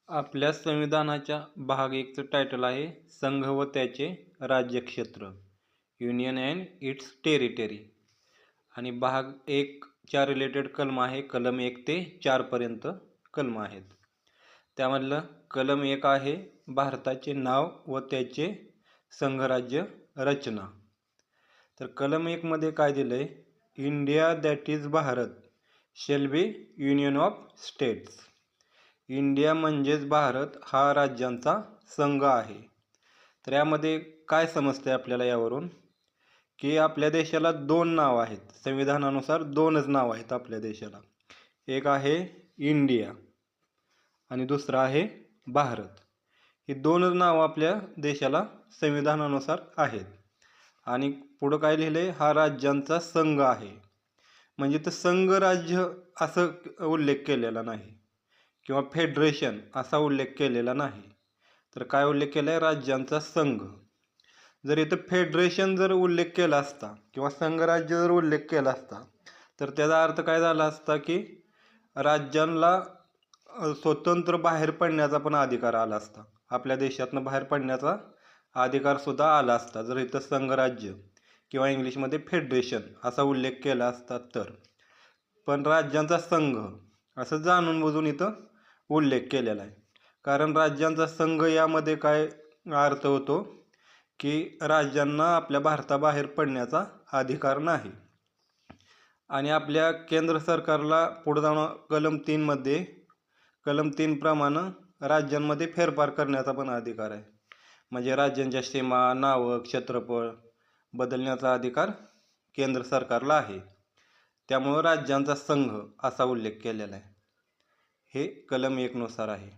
आपल्या संविधानाच्या भाग 1चं टायटल आहे संघ व त्याचे राज्यक्षेत्र, युनियन अँड इट्स टेरिटरी. आणि भाग 1च्या रिलेटेड कलम आहे कलम 1 ते 4 पर्यंत कलम आहेत. त्यामधलं कलम 1 आहे भारताचे नाव व त्याचे संघराज्य रचना. तर कलम 1 मध्ये काय दिलंय, India that is Bharat shall be union of states. India म्हणजेच भारत हा राज्यांचा संघ आहे. तर यामध्ये काय समजते आपल्याला यावरून, की आपल्या देशाला 2 नाव आहेत. संविधानानुसार 2च नाव आहेत आपल्या देशाला. एक आहे इंडिया आणि दुसरं आहे भारत. ही 2च नाव आपल्या देशाला संविधानानुसार आहेत. आणि पुढं काय लिहिलंय, हा राज्यांचा संघ आहे. म्हणजे तर संघ राज्य असं उल्लेख केलेला नाही किंवा फेडरेशन असा उल्लेख केलेला नाही. तर काय उल्लेख केला आहे, राज्यांचा संघ. जर इथं फेडरेशन जर उल्लेख केला असता किंवा संघराज्य जर उल्लेख केला असता तर त्याचा अर्थ काय झाला असता, की राज्यांना स्वतंत्र बाहेर पडण्याचा पण अधिकार आला असता. आपल्या देशातनं बाहेर पडण्याचा अधिकार सुद्धा आला असता जर इथं संघराज्य किंवा इंग्लिशमध्ये फेडरेशन असा उल्लेख केला असता तर. पण राज्यांचा संघ असं जाणून बुजून इथं उल्लेख केलेला आहे. कारण राज्यांचा संघ यामध्ये काय अर्थ होतो, की राज्यांना आपल्या भारताबाहेर पडण्याचा अधिकार नाही. आणि आपल्या केंद्र सरकारला पुढे जाऊन कलम 3 प्रमाणे राज्यांमध्ये फेरफार करण्याचा पण अधिकार आहे. म्हणजे राज्यांच्या सीमा, नावं, क्षेत्रफळ बदलण्याचा अधिकार केंद्र सरकारला आहे. त्यामुळे राज्यांचा संघ असा उल्लेख केलेला आहे. हे कलम 1 नुसार आहे.